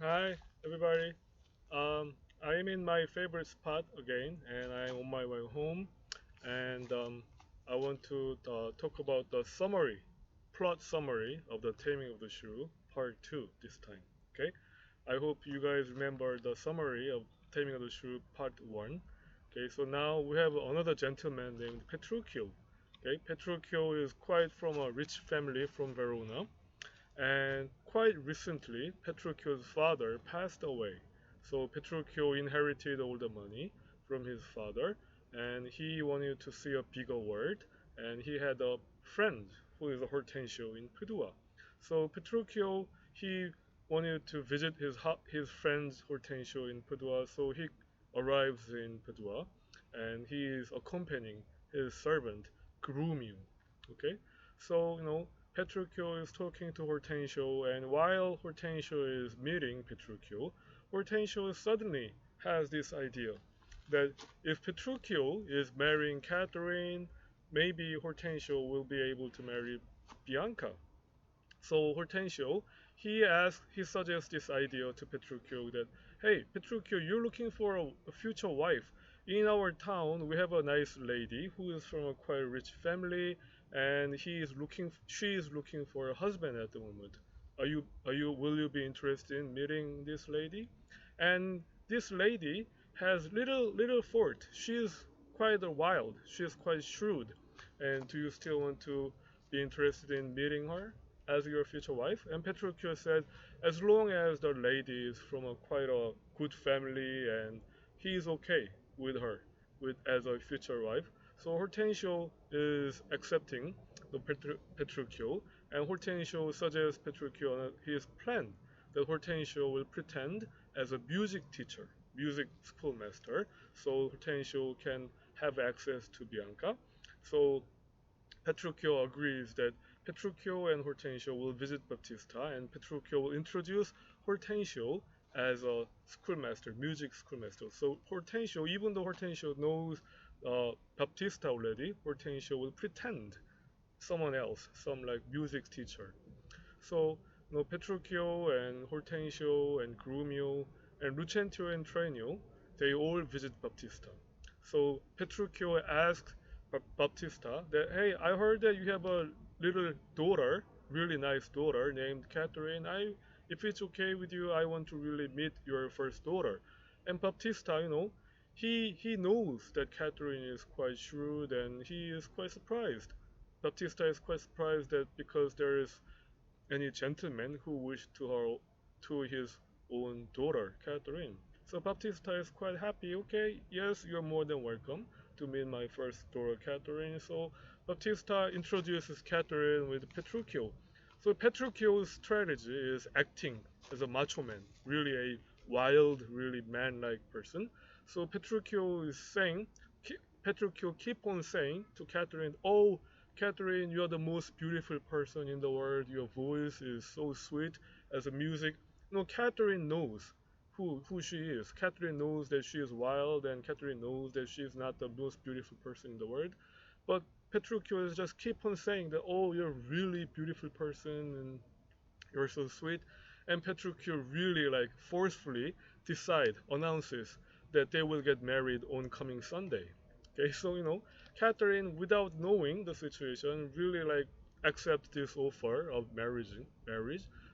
Hi, everybody. I'm in my favorite spot again, and I'm on my way home. And I want to talk about the plot summary of the Taming of the Shrew, Part 2 this time. Okay? I hope you guys remember the summary of Taming of the Shrew, Part 1. Okay, so now we have another gentleman named Petruchio. Okay, Petruchio is quite from a rich family from Verona, and quite recently, Petruchio's father passed away. So Petruchio inherited all the money from his father, and he wanted to see a bigger world. And he had a friend who is a Hortensio in Padua. So Petruchio, he wanted to visit his friend's Hortensio in Padua. So he arrives in Padua, and he is accompanying his servant Grumio. Okay, so Petruchio is talking to Hortensio, and while Hortensio is meeting Petruchio, Hortensio suddenly has this idea that if Petruchio is marrying Catherine, maybe Hortensio will be able to marry Bianca. So Hortensio, he suggests this idea to Petruchio that, hey, Petruchio, you're looking for a future wife. In our town, we have a nice lady who is from a quite rich family, and she is looking for a husband at the moment. Will you be interested in meeting this lady? And this lady has little fault. She is quite wild. She is quite shrewd. And do you still want to be interested in meeting her as your future wife? And Petruchio said, as long as the lady is from a quite a good family and he is okay with her with as a future wife. So Hortensio is accepting the Petruchio, and Hortensio suggests Petruchio his plan that Hortensio will pretend as a music teacher, music schoolmaster, so Hortensio can have access to Bianca. So Petruchio agrees that Petruchio and Hortensio will visit Baptista, and Petruchio will introduce Hortensio as a schoolmaster, music schoolmaster. So Hortensio, even though Hortensio knows Baptista already, Hortensio will pretend someone else, some like music teacher. So Petruchio and Hortensio and Grumio and Lucentio and Tranio, they all visit Baptista. So Petruchio asks Baptista that, hey, I heard that you have a little daughter, really nice daughter named Catherine. If it's okay with you, I want to really meet your first daughter. And Baptista, he knows that Catherine is quite shrewd, and he is quite surprised. Baptista is quite surprised that because there is any gentleman who wished to his own daughter, Catherine. So Baptista is quite happy. Okay, yes, you're more than welcome to meet my first daughter, Catherine. So Baptista introduces Catherine with Petruchio. So Petruchio's strategy is acting as a macho man, really a wild, really man-like person. So Petruchio keep on saying to Catherine, "Oh, Catherine, you are the most beautiful person in the world. Your voice is so sweet as a music." No, Catherine knows who she is. Catherine knows that she is wild, and Catherine knows that she is not the most beautiful person in the world. But Petruchio is just keep on saying that, "Oh, you're a really beautiful person, and you're so sweet." And Petruchio really like forcefully announces that they will get married on coming Sunday. Okay, so Catherine, without knowing the situation, really like accept this offer of marriage.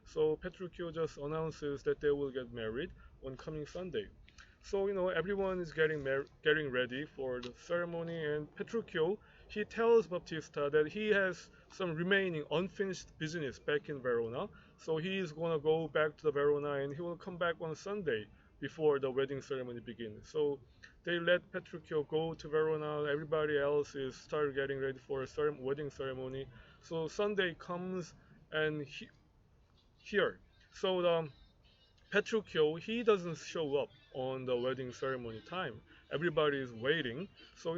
So Petruchio just announces that they will get married on coming Sunday. So everyone is getting ready for the ceremony, and Petruchio, he tells Baptista that he has some remaining unfinished business back in Verona, so he is gonna go back to the Verona and he will come back on Sunday before the wedding ceremony begins. So they let Petruchio go to Verona. Everybody else is start getting ready for a wedding ceremony. So Sunday comes, and here, so Petruchio, he doesn't show up on the wedding ceremony time. Everybody is waiting. So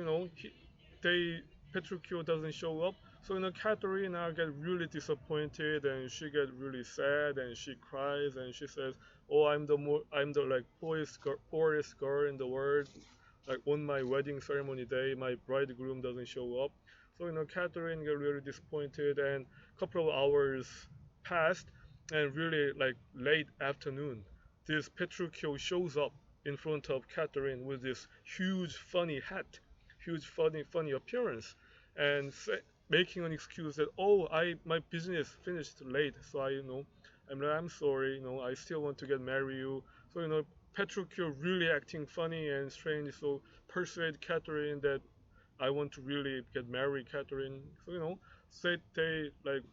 they Petruchio doesn't show up. So Caterina get really disappointed, and she get really sad, and she cries, and she says, "Oh, I'm the like poorest girl in the world. Like on my wedding ceremony day, my bridegroom doesn't show up." So Catherine get really disappointed, and a couple of hours passed, and really like late afternoon. this Petruchio shows up in front of Catherine with this huge funny hat, huge funny appearance, and making an excuse that, oh, I my business finished late, so I'm sorry, I still want to get marry you. So Petruchio really acting funny and strange, so persuade Catherine that I want to really get married Catherine. So they like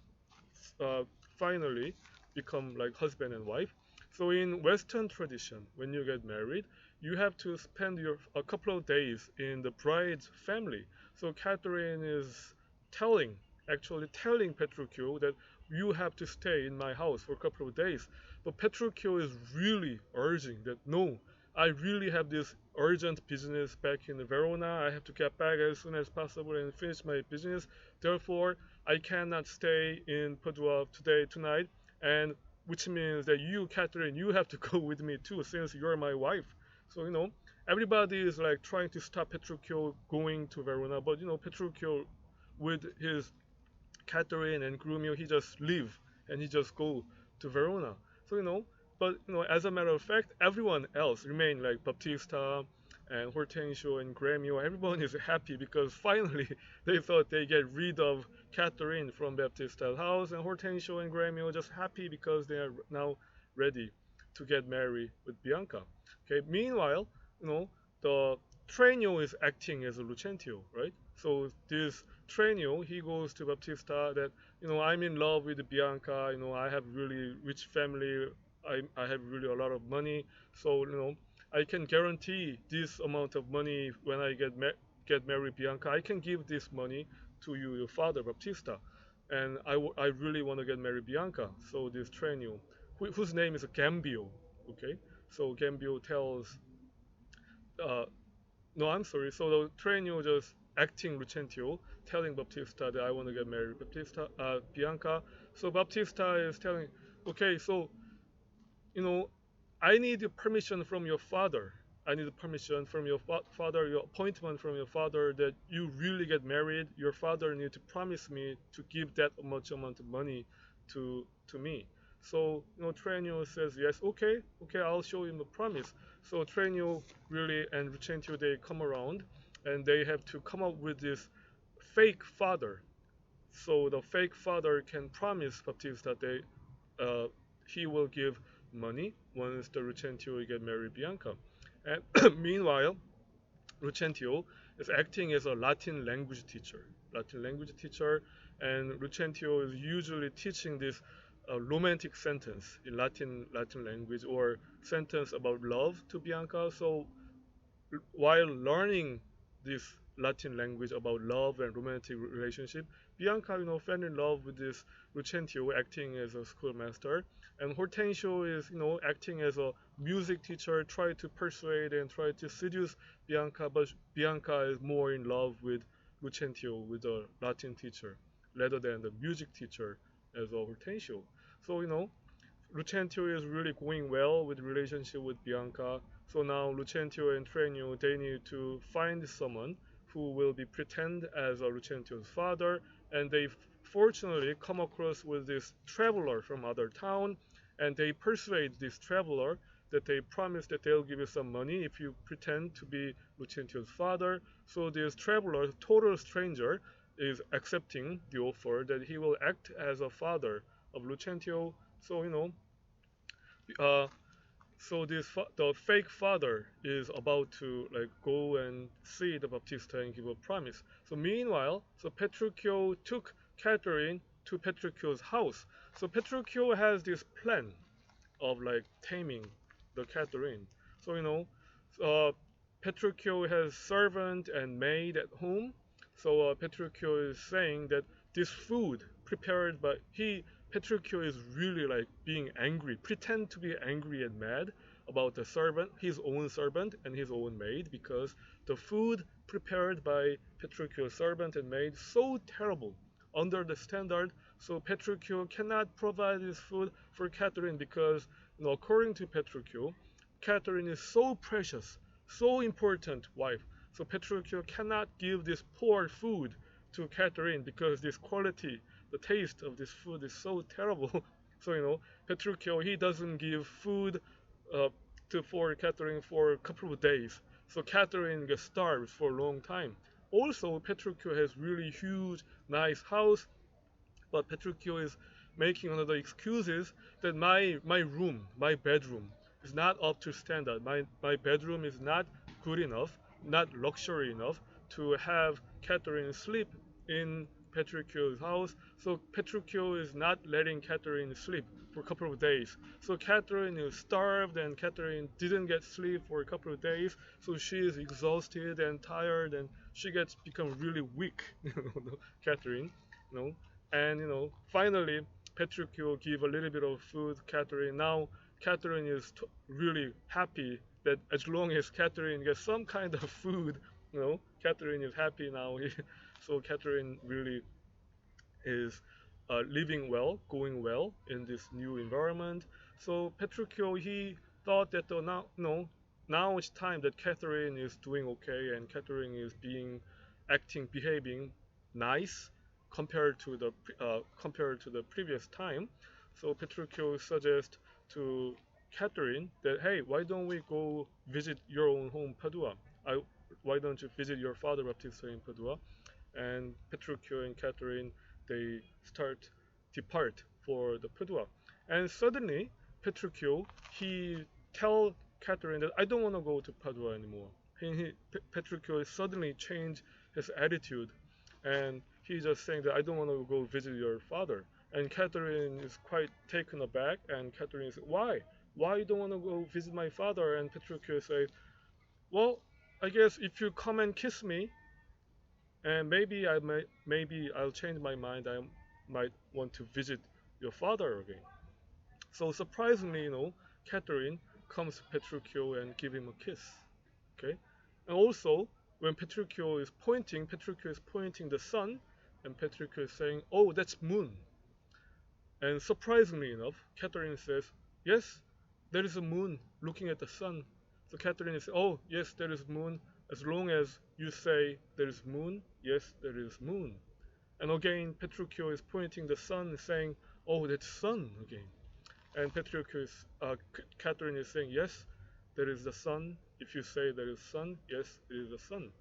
uh, finally become like husband and wife. So in Western tradition, when you get married, you have to spend a couple of days in the bride's family. So Catherine is telling, actually telling Petruchio that you have to stay in my house for a couple of days. But Petruchio is really urging that no, I really have this urgent business back in Verona. I have to get back as soon as possible and finish my business. Therefore, I cannot stay in Padua tonight, and which means that you, Catherine, you have to go with me too, since you're my wife. So everybody is like trying to stop Petruchio going to Verona, but Petruchio, with his Catherine and Grumio, he just leave and he just go to Verona. So but as a matter of fact, everyone else remain like Baptista and Hortensio and Gremio. Everyone is happy because finally they thought they get rid of Catherine from Baptista's house, and Hortensio and Gremio just happy because they are now ready to get married with Bianca. Okay. Meanwhile, the Tranio is acting as a Lucentio, right? So this Tranio, he goes to Baptista that I'm in love with Bianca. I have really rich family. I have really a lot of money. So I can guarantee this amount of money when I get married Bianca. I can give this money to you, your father Baptista, and I really want to get married Bianca. So this Tranio, whose name is Gambio, okay. So Gambio tells uh, no, I'm sorry. So the Trenio just acting Lucentio, telling Baptista that I want to get married, Bianca. So Baptista is telling, okay, so you know, I need permission from your father. I need permission from your father, your appointment from your father that you really get married. Your father need to promise me to give that much amount of money to me. So Trenio says yes, okay, okay, I'll show him the promise. So Trenio really and Lucentio they come around, and they have to come up with this fake father. So the fake father can promise Baptista that he will give money once the Lucentio get married Bianca. And meanwhile, Lucentio is acting as a Latin language teacher. Latin language teacher, and Lucentio is usually teaching this romantic sentence in Latin language, or sentence about love to Bianca. So while learning this Latin language about love and romantic relationship, Bianca, fell in love with this Lucentio acting as a schoolmaster, and Hortensio is, acting as a music teacher, try to persuade and try to seduce Bianca, but Bianca is more in love with Lucentio, with the Latin teacher, rather than the music teacher as a Hortensio. So, Lucentio is really going well with relationship with Bianca. So now Lucentio and Trenio they need to find someone who will be pretend as a Lucentio's father, and they fortunately come across with this traveler from other town, and they persuade this traveler that they promise that they'll give you some money if you pretend to be Lucentio's father. So this traveler, total stranger, is accepting the offer that he will act as a father of Lucentio. So uh, so the fake father is about to like go and see the Baptista and give a promise. So meanwhile, so Petruchio took Catherine to Petruchio's house. So Petruchio has this plan of like taming the Catherine. So uh, Petruchio has servant and maid at home. So Petruchio is saying that this food prepared by Petruchio is really like being angry, pretend to be angry and mad about the servant, his own servant and his own maid, because the food prepared by Petruchio's servant and maid so terrible under the standard. So Petruchio cannot provide this food for Catherine because, according to Petruchio, Catherine is so precious, so important wife. So Petruchio cannot give this poor food to Catherine because this quality, the taste of this food is so terrible. So Petruchio he doesn't give food uh, for Catherine for a couple of days. So Catherine gets starved for a long time. Also, Petruchio has really huge, nice house, but Petruchio is making another excuses that my room, my bedroom, is not up to standard. My bedroom is not good enough, not luxury enough to have Catherine sleep in Petruchio's house. So Petruchio is not letting Catherine sleep for a couple of days. So Catherine is starved and Catherine didn't get sleep for a couple of days. So she is exhausted and tired and she gets become really weak. Catherine, you know, and finally Petruchio give a little bit of food to Catherine. Now Catherine is really happy that as long as Catherine gets some kind of food, Catherine is happy now. So Catherine really is living well, going well in this new environment. So Petruchio he thought that now no, now it's time that Catherine is doing okay and Catherine is behaving nice compared to the previous time. So Petruchio suggests to Catherine that hey, why don't we go visit your own home, Padua? I, why don't you visit your father Baptista in Padua? And Petruchio and Catherine they depart for the Padua. And suddenly Petruchio he tell Catherine that I don't want to go to Padua anymore. Petruchio suddenly changed his attitude, and he's just saying that I don't want to go visit your father. And Catherine is quite taken aback, and Catherine says, why? Why you don't want to go visit my father? And Petruchio says, well, I guess if you come and kiss me, and maybe I'll change my mind. I might want to visit your father again. So surprisingly, Catherine comes to Petruchio and give him a kiss. Okay, and also when Petruchio is pointing the sun, and Petruchio is saying, "Oh, that's moon." And surprisingly enough, Catherine says, "Yes, there is a moon looking at the sun." So Catherine is, "Oh, yes, there is moon. As long as you say there is moon, yes, there is moon." And again, Petruchio is pointing the sun, saying, "Oh, that's sun again." And Catherine is saying, "Yes, there is the sun. If you say there is sun, yes, it is the sun."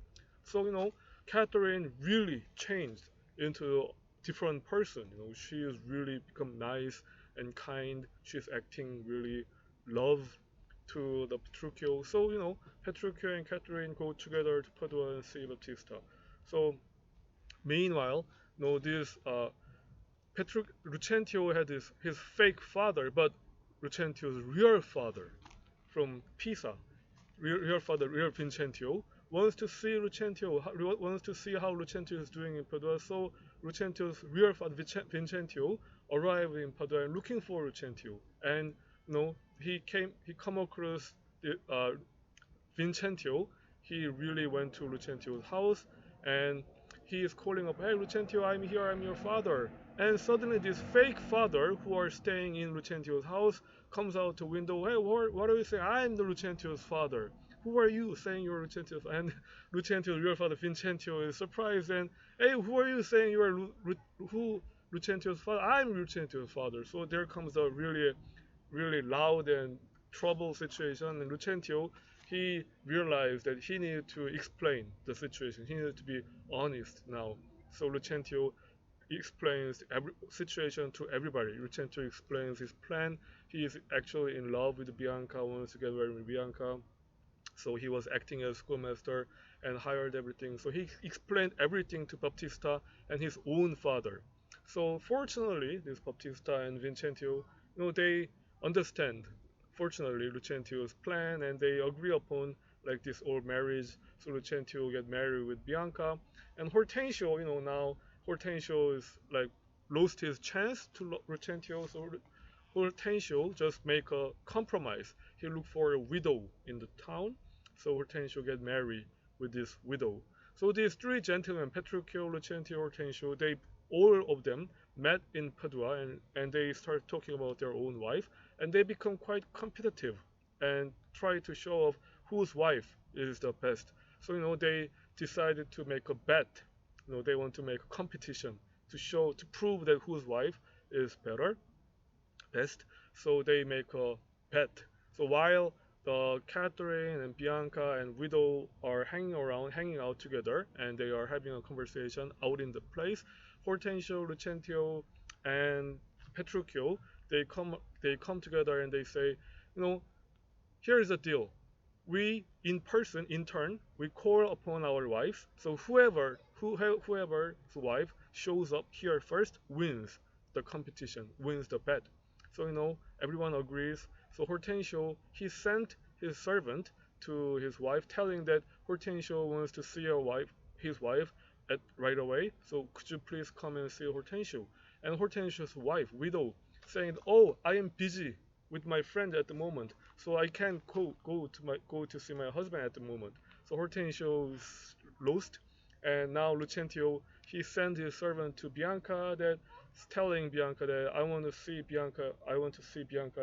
So Catherine really changed into a different person. She has really become nice and kind. She's acting really love to the Petruchio. So Petruchio and Catherine go together to Padua and see Battista. So meanwhile, this Lucentio had his fake father, but Lucentio's real father from Pisa, real father, real Vincentio, wants to see wants to see how Lucentio is doing in Padua. So Lucentio's real father, Vincentio, arrived in Padua and looking for Lucentio. And he come across Vincentio. He really went to Lucentio's house and he is calling up, "Hey Lucentio, I'm here, I'm your father." And suddenly this fake father who are staying in Lucentio's house comes out the window. "Hey, what are you saying? I'm the Lucentio's father. Who are you saying you're Lucentio's?" And Lucentio's real father Vincentio is surprised and, "Hey, who are you saying you are Lucentio's father?" "I'm Lucentio's father." So there comes a really, really loud and trouble situation. And Lucentio, he realized that he needed to explain the situation. He needed to be honest now. So Lucentio explains every situation to everybody. Lucentio explains his plan. He is actually in love with Bianca, wants to get married with Bianca. So he was acting as schoolmaster and hired everything. So he explained everything to Baptista and his own father. So fortunately, this Baptista and Vincentio, they understand, fortunately, Lucentio's plan and they agree upon like this old marriage. So Lucentio get married with Bianca, and Hortensio, now Hortensio is like lost his chance to Lucentio. So Hortensio just make a compromise. He look for a widow in the town. So Hortensio get married with this widow. So these three gentlemen, Petruchio, Lucentio, Hortensio, they all of them met in Padua and they start talking about their own wife and they become quite competitive and try to show off whose wife is the best. So they decided to make a bet. They want to make a competition to prove that whose wife is best. So they make a bet. So while the Catherine and Bianca and Widow are hanging around, hanging out together, and they are having a conversation out in the place, Hortensio, Lucentio, and Petruchio, they come together and they say, you know, here is the deal. We in person, in turn, we call upon our wives. So whoever's wife shows up here first wins the competition, wins the bet. So everyone agrees. So Hortensio he sent his servant to his wife, telling that Hortensio wants to see his wife at right away. So could you please come and see Hortensio? And Hortensio's wife, widow, saying, "Oh, I am busy with my friend at the moment, so I can't go to see my husband at the moment." So Hortensio is lost, and now Lucentio he sent his servant to Bianca, that telling Bianca that I want to see Bianca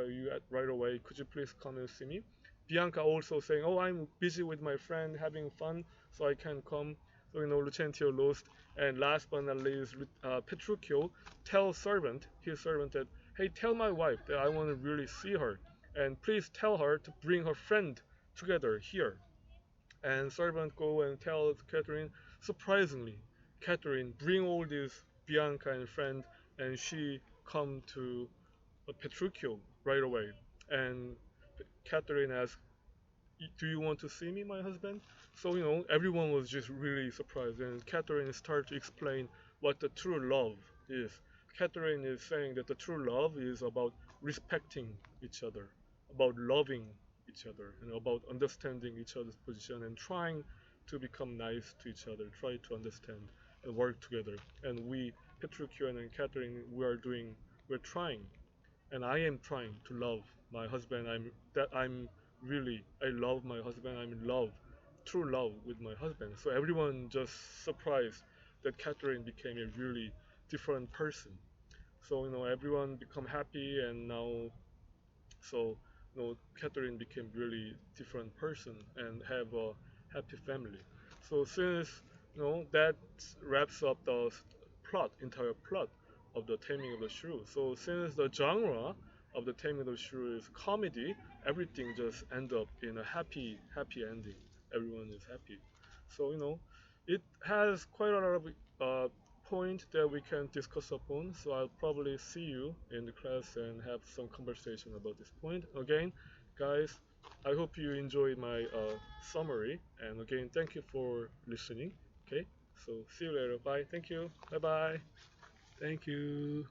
you at right away. Could you please come and see me? Bianca also saying, "Oh, I'm busy with my friend having fun, so I can't come." So Lucentio lost, and last but not least, Petruchio tells his servant that, "Hey, tell my wife that I want to really see her, and please tell her to bring her friend together here." And servant go and tell Catherine. Surprisingly, Catherine bring all these Bianca and friend, and she come to Petruchio right away. And Catherine asks, "Do you want to see me, my husband?" So everyone was just really surprised, and Catherine started to explain what the true love is. Catherine is saying that the true love is about respecting each other, about loving each other, about understanding each other's position and trying to become nice to each other, try to understand and work together. And we, Petruchio and Catherine, we're trying, and I am trying to love my husband. I love my husband. I'm in love, true love with my husband. So everyone just surprised that Catherine became a really different person. So everyone become happy, and now so Catherine became really different person and have a happy family. So since that wraps up the entire plot of the Taming of the Shrew. So since the genre of the Taming of the Shrew is comedy, everything just end up in a happy ending. Everyone is happy. So it has quite a lot of point that we can discuss upon. So I'll probably see you in the class and have some conversation about this point. Again, guys, I hope you enjoyed my summary. And again, thank you for listening. Okay, so see you later. Bye. Thank you. Bye bye. Thank you.